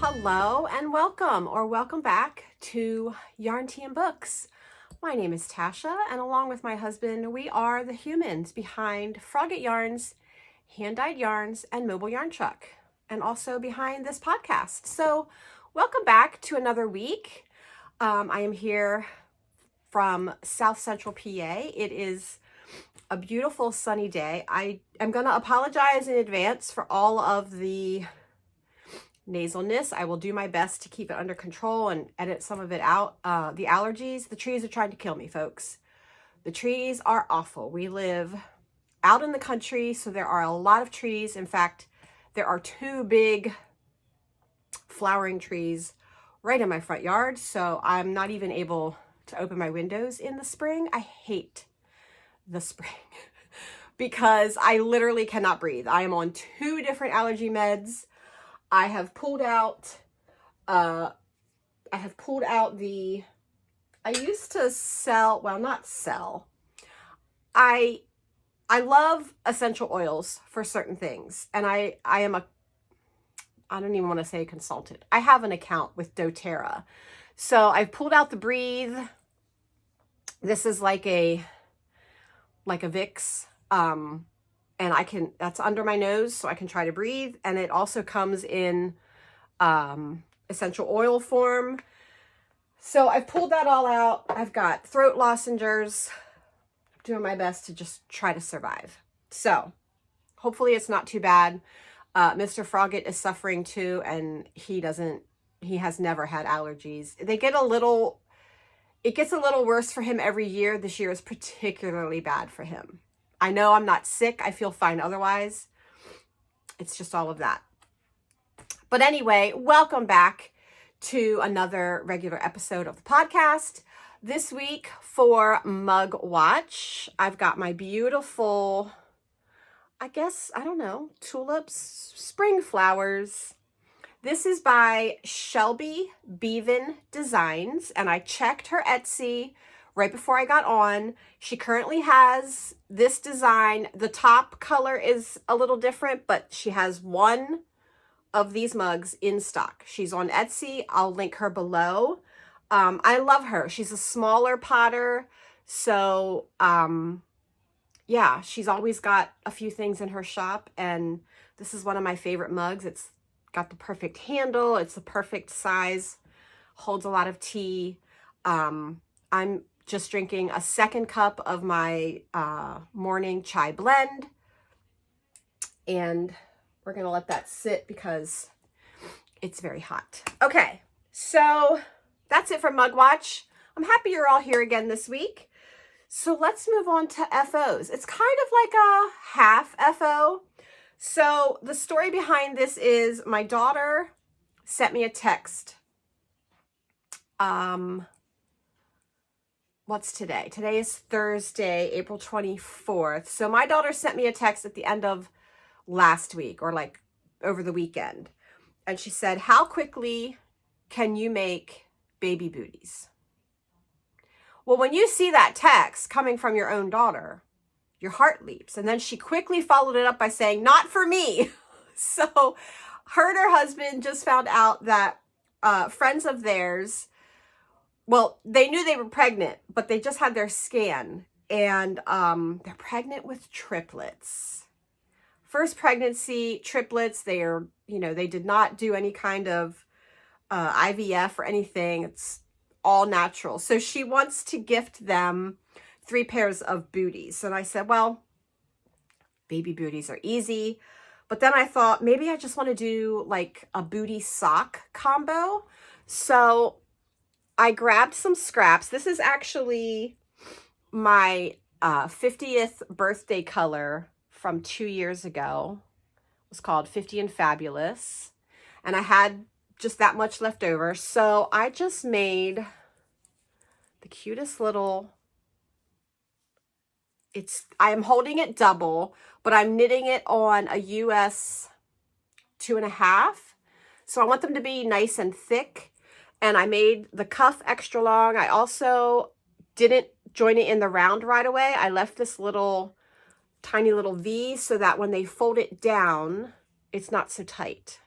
Hello and welcome or welcome back to Yarn Tea and Books. My name is Tasha, and along with my husband, we are the humans behind Frogget Yarns, Hand-Dyed Yarns, and Mobile Yarn Truck, and also behind this podcast. So welcome back to another week. I am here from South Central PA. It is a beautiful sunny day. I am going to apologize in advance for all of the nasalness. I will do my best to keep it under control and edit some of it out. The allergies, the trees are trying to kill me, folks. The trees are awful. We live out in the country, so there are a lot of trees. In fact, there are two big flowering trees right in my front yard, so I'm not even able to open my windows in the spring. I hate the spring because I literally cannot breathe. I am on 2 different allergy meds. I have pulled out I used to sell, well, not sell. I love essential oils for certain things. And I don't even want to say a consultant. I have an account with doTERRA. So I've pulled out the Breathe. This is like a Vicks. And that's under my nose, so I can try to breathe. And it also comes in essential oil form. So I've pulled that all out. I've got throat lozenges. I'm doing my best to just try to survive. So hopefully it's not too bad. Mr. Frogget is suffering too, and he has never had allergies. It gets a little worse for him every year. This year is particularly bad for him. I know I'm not sick. I feel fine otherwise. It's just all of that. But anyway, welcome back to another regular episode of the podcast. This week for Mug Watch, I've got my beautiful, tulips, spring flowers. This is by Shelby Bevan Designs, and I checked her Etsy right before I got on. She currently has this design. The top color is a little different, but she has one of these mugs in stock. She's on Etsy. I'll link her below. I love her. She's a smaller potter. So, yeah, she's always got a few things in her shop. And this is one of my favorite mugs. It's got the perfect handle. It's the perfect size. Holds a lot of tea. I'm just drinking a second cup of my morning chai blend, and we're gonna let that sit because it's very hot. Okay, so that's it for Mug Watch. I'm happy you're all here again this week. So let's move on to FOs. It's kind of like a half FO. So the story behind this is my daughter sent me a text. What's today? Today is Thursday, April 24th. So my daughter sent me a text at the end of last week, or like over the weekend. And she said, how quickly can you make baby booties? Well, when you see that text coming from your own daughter, your heart leaps. And then she quickly followed it up by saying, not for me. So her and her husband just found out that friends of theirs, well, they knew they were pregnant, but they just had their scan, and they're pregnant with triplets. First pregnancy, triplets. They did not do any kind of IVF or anything. It's all natural. So she wants to gift them 3 pairs of booties. And I said, well, baby booties are easy. But then I thought maybe I just want to do like a booty sock combo. So I grabbed some scraps. This is actually my 50th birthday color from 2 years ago. It was called 50 and Fabulous. And I had just that much left over. So I just made the cutest little, I'm holding it double, but I'm knitting it on a US 2.5. So I want them to be nice and thick. And I made the cuff extra long. I also didn't join it in the round right away. I left this little tiny little V so that when they fold it down, it's not so tight.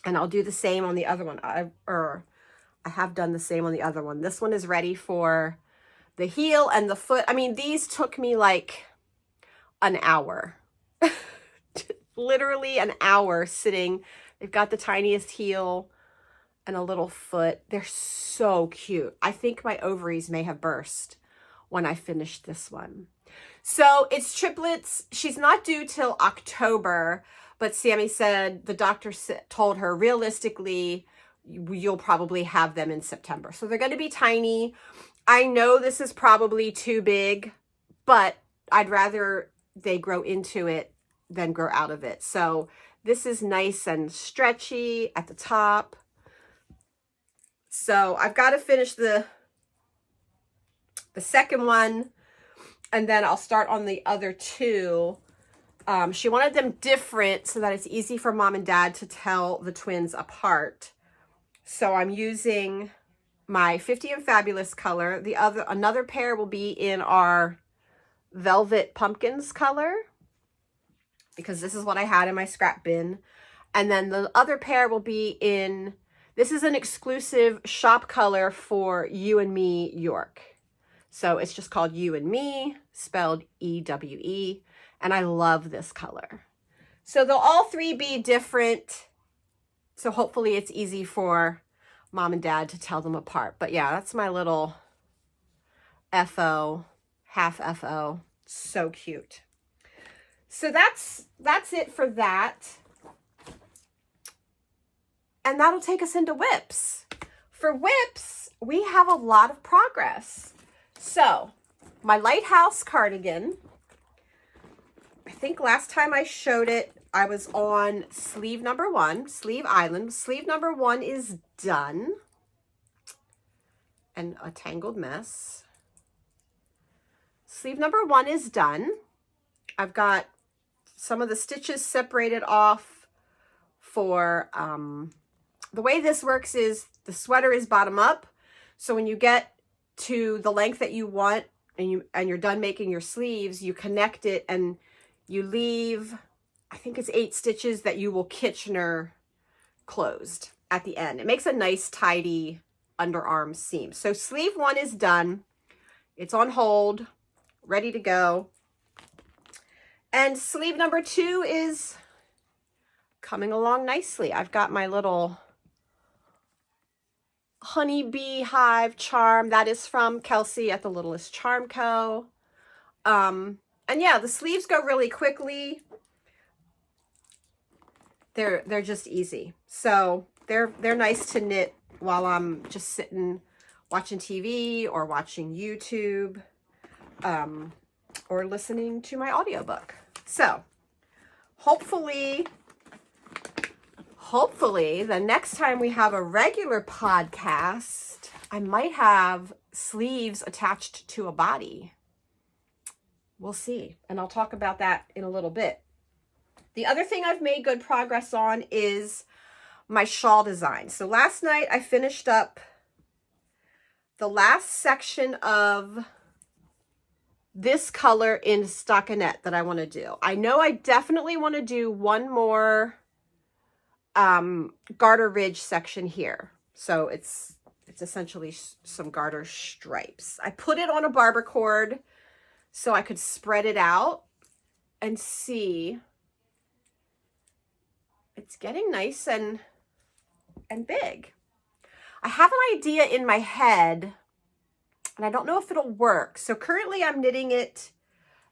And I'll do the same on the other one. I have done the same on the other one. This one is ready for the heel and the foot. I mean, these took me like an hour. Literally an hour sitting. They've got the tiniest heel and a little foot. They're so cute. I think my ovaries may have burst when I finished this one. So it's triplets. She's not due till October, but Sammy said, the doctor told her, realistically, you'll probably have them in September. So they're going to be tiny. I know this is probably too big, but I'd rather they grow into it than grow out of it. So this is nice and stretchy at the top. So I've got to finish the second one, and then I'll start on the other two. She wanted them different so that it's easy for mom and dad to tell the twins apart. So I'm using my 50 and Fabulous color. Another pair will be in our Velvet Pumpkins color, because this is what I had in my scrap bin. And then the other pair will be in, this is an exclusive shop color for You and Me York. So it's just called You and Me, spelled E-W-E. And I love this color. So they'll all three be different. So hopefully it's easy for mom and dad to tell them apart. But yeah, that's my little FO, half FO. So cute. So that's it for that. And that'll take us into WIPS. For WIPS, we have a lot of progress. So my Lighthouse cardigan, I think last time I showed it, I was on sleeve number 1, Sleeve Island. Sleeve number 1 is done. And a tangled mess. Sleeve number 1 is done. I've got some of the stitches separated off for, the way this works is the sweater is bottom up. So when you get to the length that you want and you're done making your sleeves, you connect it and you leave, I think it's 8 stitches that you will Kitchener closed at the end. It makes a nice tidy underarm seam. So sleeve 1 is done. It's on hold, ready to go. And sleeve number 2 is coming along nicely. I've got my little honey bee hive charm. That is from Kelsey at the Littlest Charm Co. And yeah, the sleeves go really quickly. They're just easy. So they're nice to knit while I'm just sitting watching TV or watching YouTube, or listening to my audiobook. So hopefully the next time we have a regular podcast, I might have sleeves attached to a body. We'll see. And I'll talk about that in a little bit. The other thing I've made good progress on is my shawl design. So last night I finished up the last section of this color in stockinette that I want to do. I know I definitely want to do one more garter ridge section here. So it's essentially some garter stripes. I put it on a barber cord so I could spread it out and see. It's getting nice and big. I have an idea in my head, and I don't know if it'll work. So currently I'm knitting it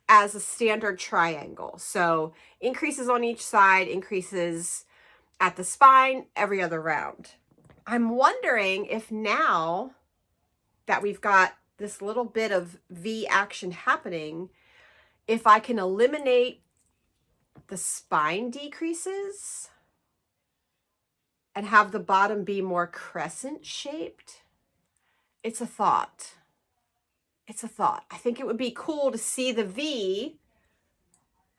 as a standard triangle. So increases on each side, increases at the spine, every other round. I'm wondering if now that we've got this little bit of V action happening, if I can eliminate the spine decreases and have the bottom be more crescent shaped. It's a thought. It's a thought. I think it would be cool to see the V,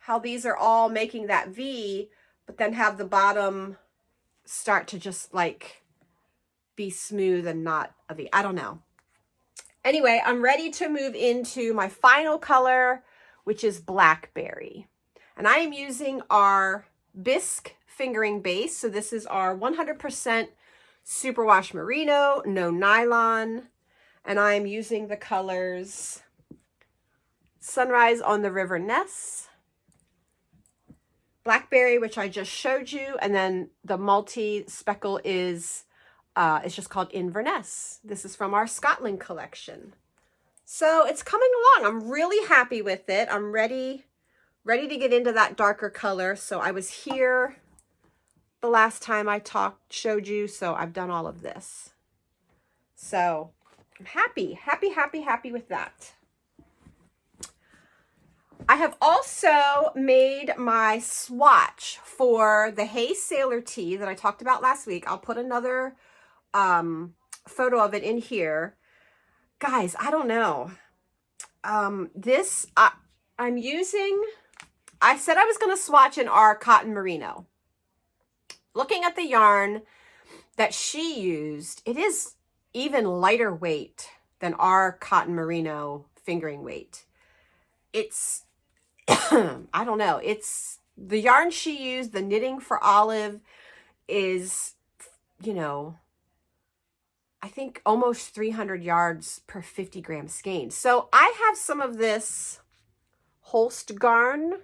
how these are all making that V, but then have the bottom start to just like be smooth and not a V. I don't know. Anyway, I'm ready to move into my final color, which is Blackberry. And I am using our Bisque fingering base. So this is our 100% superwash merino, no nylon. And I'm using the colors Sunrise on the River Ness, Blackberry, which I just showed you, and then the multi-speckle is it's just called Inverness. This is from our Scotland collection. So it's coming along. I'm really happy with it. I'm ready to get into that darker color. So I was here the last time I showed you, so I've done all of this. So I'm happy with that. I have also made my swatch for the Hay Sailor Tee that I talked about last week. I'll put another photo of it in here. Guys, I don't know. I'm using, I said I was going to swatch in our cotton merino. Looking at the yarn that she used, it is even lighter weight than our cotton merino fingering weight. It's, I don't know. It's the yarn she used, the Knitting for Olive is, you know, I think almost 300 yards per 50 gram skein. So I have some of this Holst garn.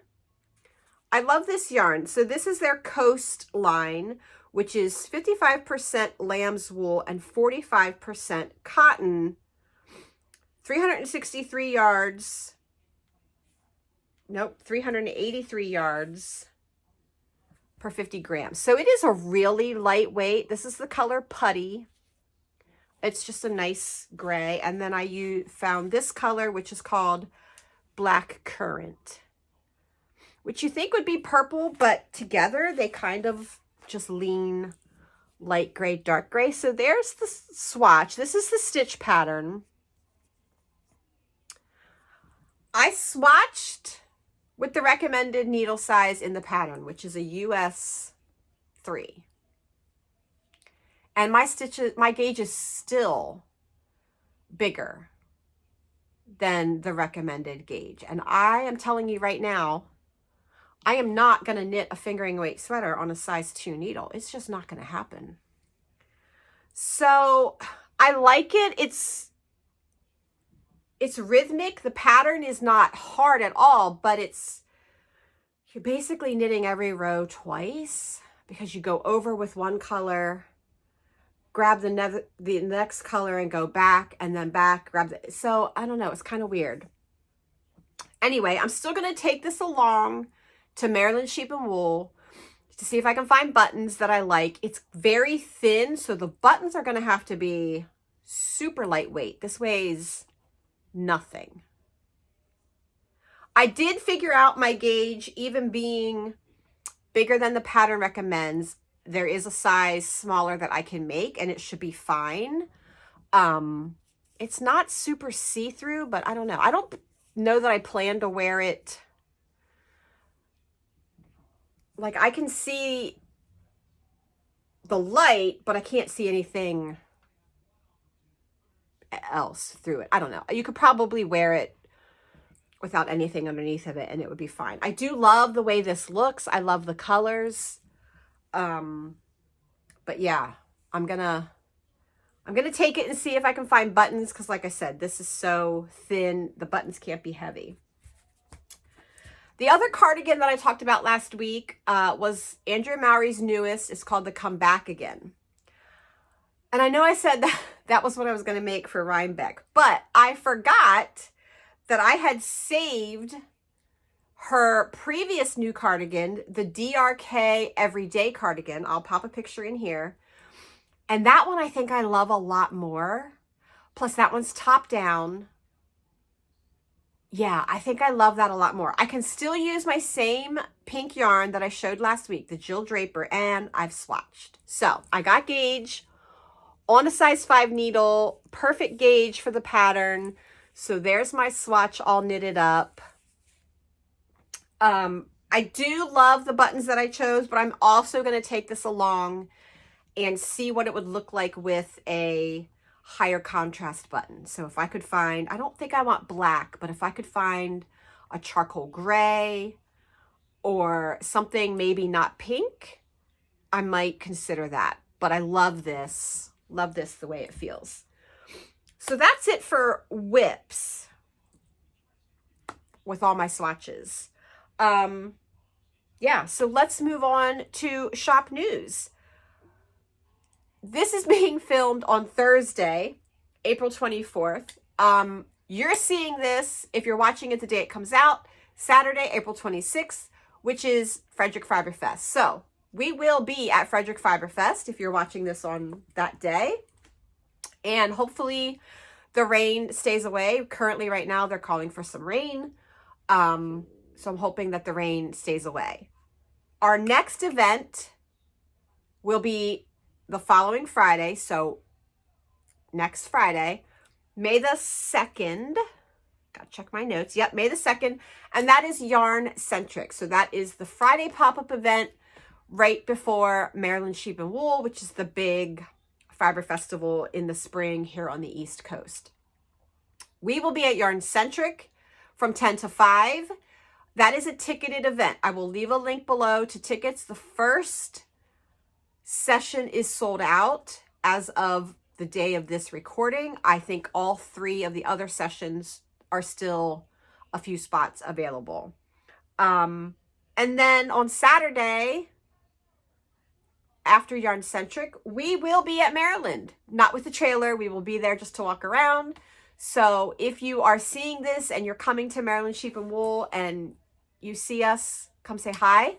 I love this yarn. So this is their Coast line, which is 55% lamb's wool and 45% cotton. 363 yards. Nope, 383 yards per 50 grams. So it is a really lightweight. This is the color Putty. It's just a nice gray. And then I found this color, which is called Black Currant, which you think would be purple, but together they kind of just lean light gray, dark gray. So there's the swatch. This is the stitch pattern. I swatched with the recommended needle size in the pattern, which is a US 3. And my gauge is still bigger than the recommended gauge. And I am telling you right now, I am not going to knit a fingering weight sweater on a size 2 needle. It's just not going to happen. So I like it. It's rhythmic. The pattern is not hard at all, but you're basically knitting every row twice because you go over with one color, grab the next color and go back and then back, so I don't know, it's kind of weird. Anyway, I'm still going to take this along to Maryland Sheep and Wool to see if I can find buttons that I like. It's very thin, so the buttons are going to have to be super lightweight. This weighs nothing. I did figure out my gauge, even being bigger than the pattern recommends. There is a size smaller that I can make and it should be fine. It's not super see-through, but I don't know. I don't know that I plan to wear it. Like, I can see the light, but I can't see anything else through it. I don't know. You could probably wear it without anything underneath of it and it would be fine. I do love the way this looks. I love the colors. But yeah, I'm gonna take it and see if I can find buttons, because like I said, this is so thin, the buttons can't be heavy. The other cardigan that I talked about last week was Andrea Mowry's newest. It's called the Come Back Again. And I know I said that was what I was going to make for Rhinebeck, but I forgot that I had saved her previous new cardigan, the DRK Everyday Cardigan. I'll pop a picture in here. And that one I think I love a lot more. Plus that one's top down. Yeah, I think I love that a lot more. I can still use my same pink yarn that I showed last week, the Jill Draper, and I've swatched. So I got gauge on a size 5 needle, perfect gauge for the pattern. So there's my swatch all knitted up. I do love the buttons that I chose, but I'm also going to take this along and see what it would look like with a higher contrast button. So if I could find, I don't think I want black, but if I could find a charcoal gray or something maybe not pink, I might consider that. But I love this. Love this the way it feels. So that's it for WIPS with all my swatches. Yeah, so let's move on to shop news. This is being filmed on Thursday, April 24th. You're seeing this, if you're watching it the day it comes out, Saturday, April 26th, which is Frederick Fiber Fest. So we will be at Frederick Fiber Fest if you're watching this on that day. And hopefully the rain stays away. Currently right now they're calling for some rain. So I'm hoping that the rain stays away. Our next event will be the following Friday. So next Friday, May the 2nd. Gotta check my notes. Yep, May the 2nd. And that is Yarncentrick. So that is the Friday pop-up event right before Maryland Sheep and Wool, which is the big fiber festival in the spring here on the East Coast. We will be at Yarncentrick from 10 to 5. That is a ticketed event. I will leave a link below to tickets. The first session is sold out as of the day of this recording. I think all 3 of the other sessions are still a few spots available. And then on Saturday, after Yarncentrick, we will be at Maryland. Not with the trailer. We will be there just to walk around. So if you are seeing this and you're coming to Maryland Sheep and Wool and you see us, come say hi.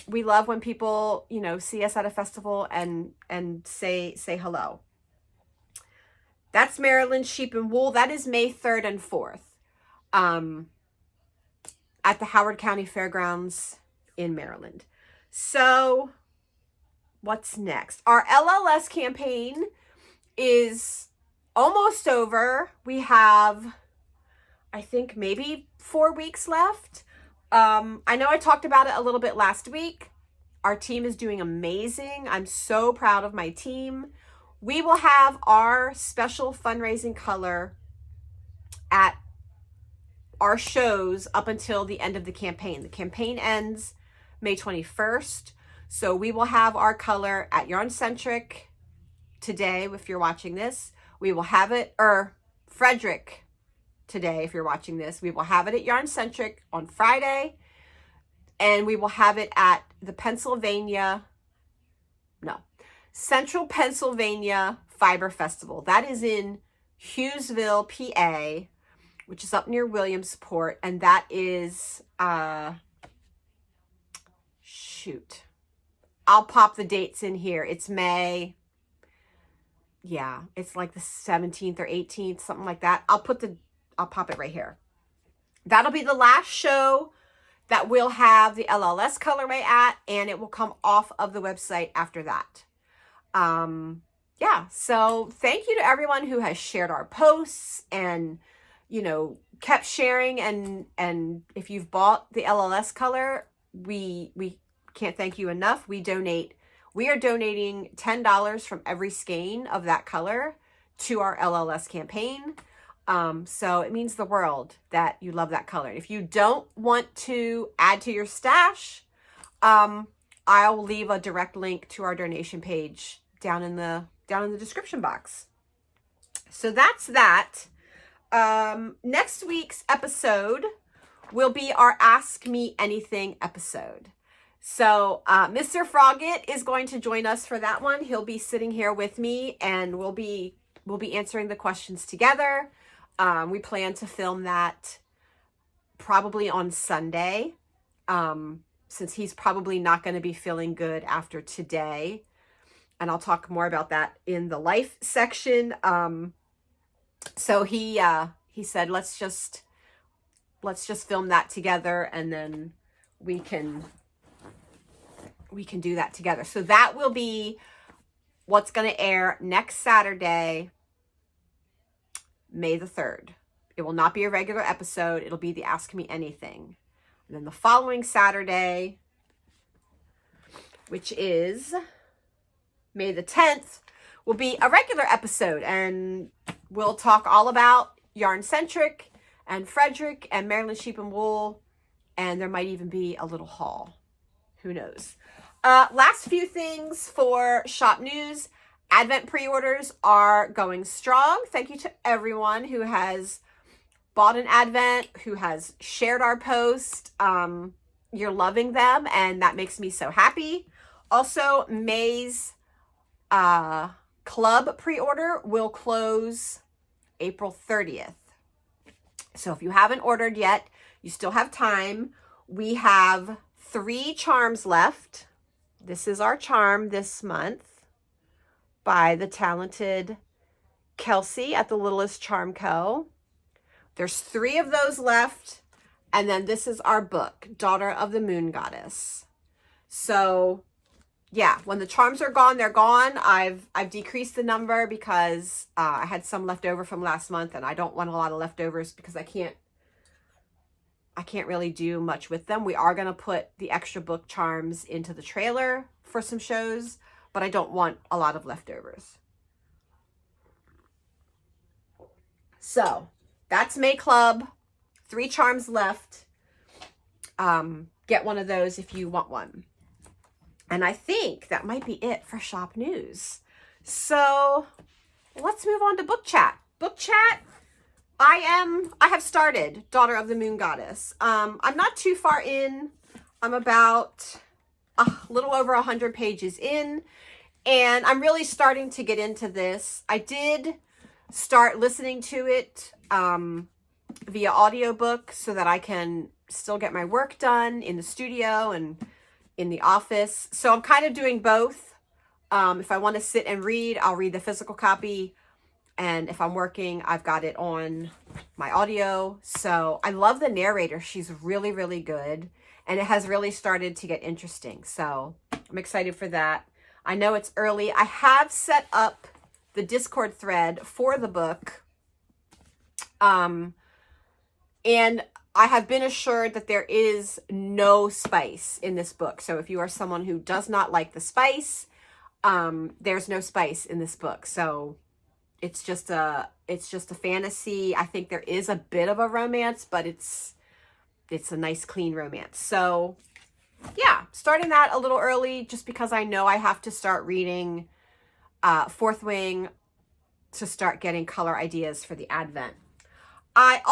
We love when people, you know, see us at a festival and say hello. That's Maryland Sheep and Wool. That is May 3rd and 4th at the Howard County Fairgrounds in Maryland. So what's next? Our LLS campaign is almost over. We have, I think, maybe 4 weeks left. I know I talked about it a little bit last week. Our team is doing amazing. I'm so proud of my team. We will have our special fundraising color at our shows up until the end of the campaign. The campaign ends May 21st. So we will have our color at Yarncentrick today if you're watching this. We will have it, or Frederick today if you're watching this. We will have it at Yarncentrick on Friday. And we will have it at the Central Pennsylvania Fiber Festival. That is in Hughesville, PA, which is up near Williamsport. And that is, shoot, I'll pop the dates in here. It's May. Yeah, it's like the 17th or 18th, something like that. I'll pop it right here. That'll be the last show that we'll have the LLS colorway at, and it will come off of the website after that. Yeah, so thank you to everyone who has shared our posts and, you know, kept sharing. And if you've bought the LLS color, we can't thank you enough. We are donating $10 from every skein of that color to our LLS campaign. So it means the world that you love that color. If you don't want to add to your stash, I'll leave a direct link to our donation page down in the description box. So that's that. Next week's episode will be our Ask Me Anything episode. So Mr. Froggett is going to join us for that one. He'll be sitting here with me, and we'll be answering the questions together. We plan to film that probably on Sunday, since he's probably not going to be feeling good after today. And I'll talk more about that in the life section. So he said, let's just film that together, and then we can do that together. So that will be what's going to air next Saturday, May the 3rd. It will not be a regular episode. It'll be the Ask Me Anything. And then the following Saturday, which is May the 10th, will be a regular episode. And we'll talk all about Yarncentrick and Frederick and Maryland Sheep and Wool. And there might even be a little haul. Who knows? Last few things for shop news. Advent pre-orders are going strong. Thank you to everyone who has bought an Advent, who has shared our post. You're loving them, and that makes me so happy. Also, May's Club Preorder will close April 30th. So if you haven't ordered yet, you still have time. We have 3 charms left. This is our charm this month by the talented Kelsey at the Littlest Charm Co. There's 3 of those left. And then this is our book, Daughter of the Moon Goddess. So yeah, when the charms are gone, they're gone. I've decreased the number because I had some left over from last month, and I don't want a lot of leftovers because I can't really do much with them. We are going to put the extra book charms into the trailer for some shows, but I don't want a lot of leftovers. So that's May Club. 3 charms left. Get one of those if you want one. And I think that might be it for shop news. So let's move on to book chat. Book chat. I have started Daughter of the Moon Goddess. I'm not too far in. I'm about a little over 100 pages in, and I'm really starting to get into this. I did start listening to it via audiobook so that I can still get my work done in the studio and in the office. So I'm kind of doing both. If I want to sit and read, I'll read the physical copy. And if I'm working, I've got it on my audio. So I love the narrator. She's really, really good. And it has really started to get interesting. So I'm excited for that. I know it's early. I have set up the Discord thread for the book. And I have been assured that there is no spice in this book. So if you are someone who does not like the spice, there's no spice in this book. So it's just a fantasy. I think there is a bit of a romance, but it's a nice clean romance. So yeah, starting that a little early just because I know I have to start reading Fourth Wing to start getting color ideas for the Advent. I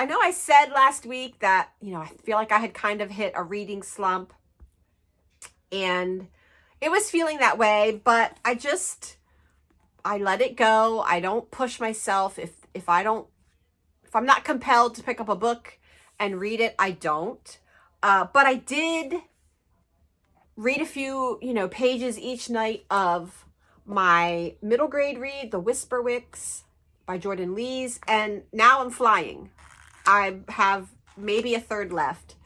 know I said last week that, I feel like I had kind of hit a reading slump, and it was feeling that way, but I let it go. I don't push myself. If I'm not compelled to pick up a book and read it, I don't. But I did read a few, pages each night of my middle grade read, The Whisperwicks by Jordan Lees, and now I'm flying. I have maybe a third left.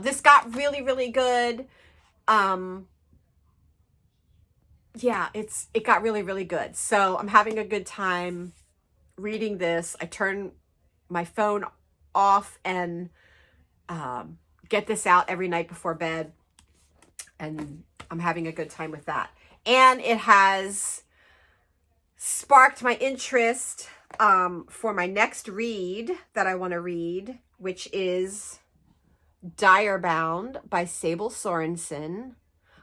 This got really, really good. Yeah, it got really, really good. So I'm having a good time reading this. I turn my phone off and get this out every night before bed, and I'm having a good time with that. And it has sparked my interest for my next read that I want to read, which is Direbound by Sable Sorensen.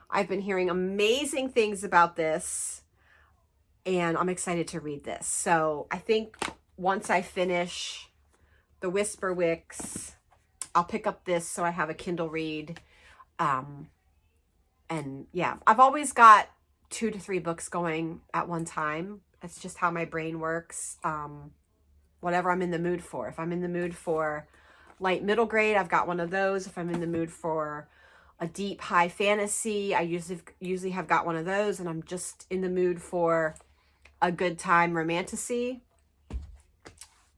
I've been hearing amazing things about this, and I'm excited to read this. So I think once I finish The Whisperwicks, I'll pick up this so I have a Kindle read. And yeah, I've always got 2 to 3 books going at one time. That's just how my brain works. Whatever I'm in the mood for. If I'm in the mood for light middle grade, I've got one of those. If I'm in the mood for a deep high fantasy, I usually have got one of those. And I'm just in the mood for a good time romantasy.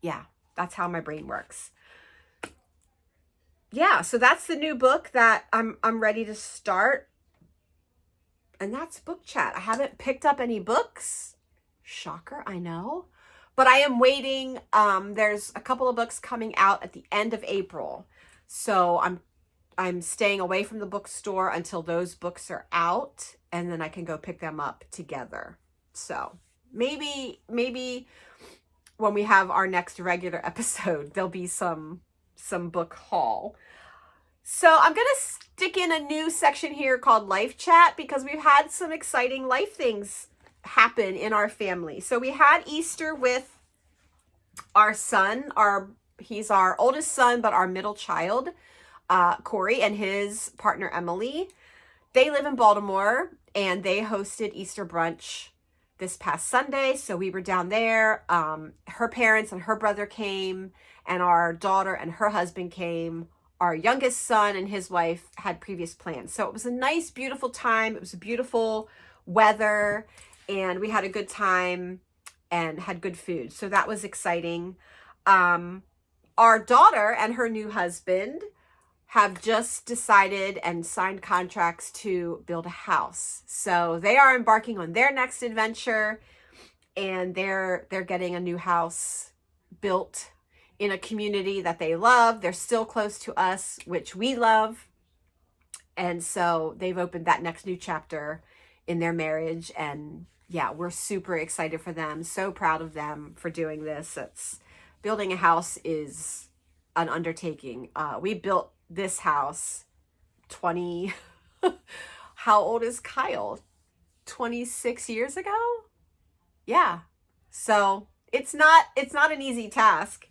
Yeah, that's how my brain works. Yeah, so that's the new book that I'm ready to start. And that's book chat. I haven't picked up any books. Shocker, I know. But I am waiting. There's a couple of books coming out at the end of April. So I'm staying away from the bookstore until those books are out, and then I can go pick them up together. So maybe when we have our next regular episode, there'll be some book haul. So I'm going to stick in a new section here called Life Chat because we've had some exciting life things happen in our family. So we had Easter with our son, he's our oldest son, but our middle child, Corey, and his partner, Emily. They live in Baltimore, and they hosted Easter brunch this past Sunday. So we were down there. Her parents and her brother came, and our daughter and her husband came. Our youngest son and his wife had previous plans. So it was a nice, beautiful time. It was beautiful weather, and we had a good time and had good food. So that was exciting. Our daughter and her new husband have just decided and signed contracts to build a house. So they are embarking on their next adventure, and they're getting a new house built in a community that they love. They're still close to us, which we love. And so they've opened that next new chapter in their marriage. And yeah, we're super excited for them. So proud of them for doing this. Building a house is an undertaking. We built this house 20, how old is Kyle? 26 years ago? Yeah. So it's not an easy task.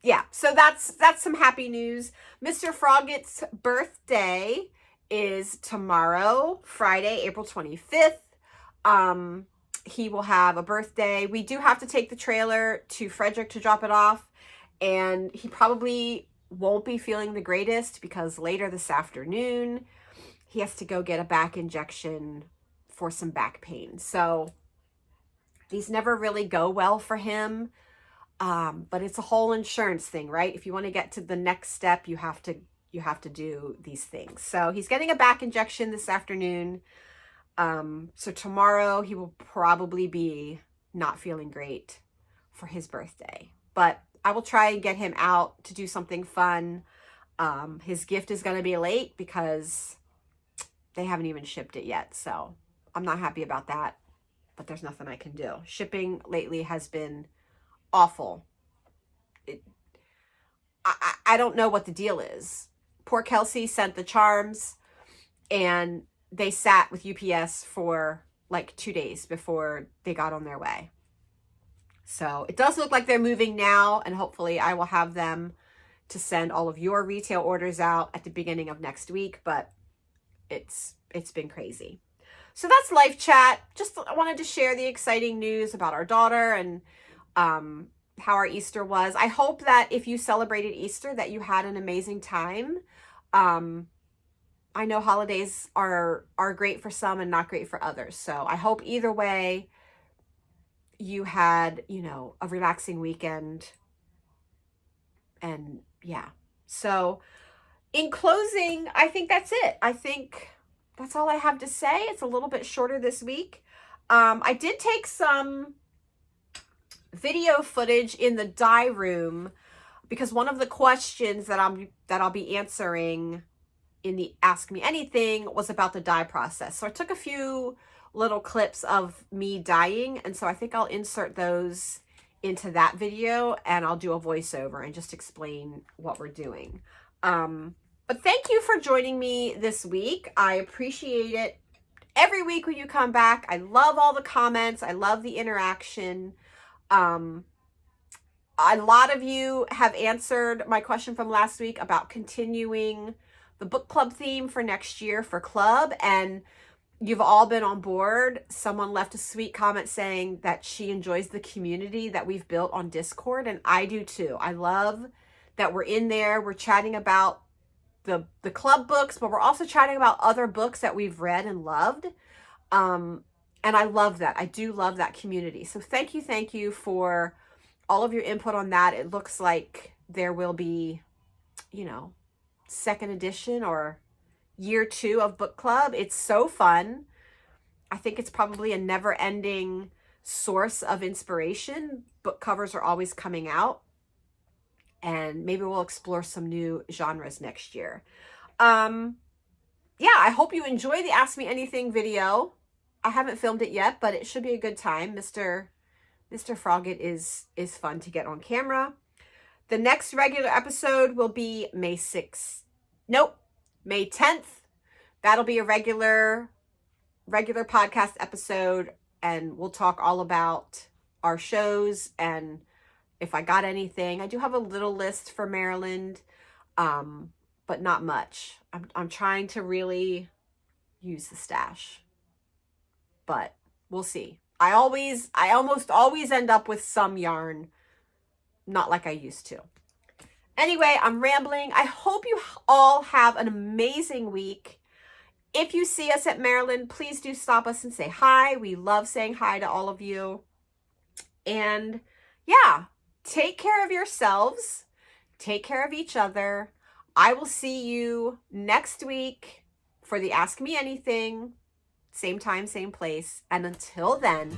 Yeah, so that's some happy news. Mr. Froggett's birthday is tomorrow, Friday, April 25th. He will have a birthday. We do have to take the trailer to Frederick to drop it off, and he probably won't be feeling the greatest because later this afternoon, he has to go get a back injection for some back pain. So these never really go well for him. But it's a whole insurance thing, right? If you want to get to the next step, you have to do these things. So he's getting a back injection this afternoon. So tomorrow he will probably be not feeling great for his birthday, but I will try and get him out to do something fun. His gift is going to be late because they haven't even shipped it yet. So I'm not happy about that, but there's nothing I can do. Shipping lately has been awful. I don't know what the deal is. Poor Kelsey sent the charms, and they sat with UPS for like 2 days before they got on their way. So it does look like they're moving now, and hopefully I will have them to send all of your retail orders out at the beginning of next week, but it's been crazy. So that's Life Chat. Just I wanted to share the exciting news about our daughter and how our Easter was. I hope that if you celebrated Easter that you had an amazing time. I know holidays are great for some and not great for others. So I hope either way you had, a relaxing weekend. And yeah. So in closing, I think that's it. I think that's all I have to say. It's a little bit shorter this week. I did take some video footage in the dye room because one of the questions that I'll be answering in the Ask Me Anything was about the dye process. So I took a few little clips of me dyeing, and so I think I'll insert those into that video, and I'll do a voiceover and just explain what we're doing. But thank you for joining me this week. I appreciate it every week when you come back. I love all the comments. I love the interaction. A lot of you have answered my question from last week about continuing the book club theme for next year for club, and you've all been on board. Someone left a sweet comment saying that she enjoys the community that we've built on Discord, and I do too. I love that we're in there. We're chatting about the club books, but we're also chatting about other books that we've read and loved. And I love that. I do love that community. So thank you for all of your input on that. It looks like there will be, second edition or year 2 of book club. It's so fun. I think it's probably a never-ending source of inspiration. Book covers are always coming out, and maybe we'll explore some new genres next year. Yeah, I hope you enjoy the Ask Me Anything video. I haven't filmed it yet, but it should be a good time. Mr. Froggett is fun to get on camera. The next regular episode will be May 6th. Nope, May 10th. That'll be a regular podcast episode, and we'll talk all about our shows and if I got anything. I do have a little list for Maryland, but not much. I'm trying to really use the stash, but we'll see. I almost always end up with some yarn, not like I used to. Anyway, I'm rambling. I hope you all have an amazing week. If you see us at Maryland, please do stop us and say hi. We love saying hi to all of you. And yeah, take care of yourselves. Take care of each other. I will see you next week for the Ask Me Anything. Same time, same place. And until then,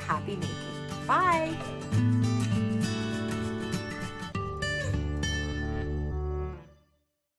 happy making. Bye.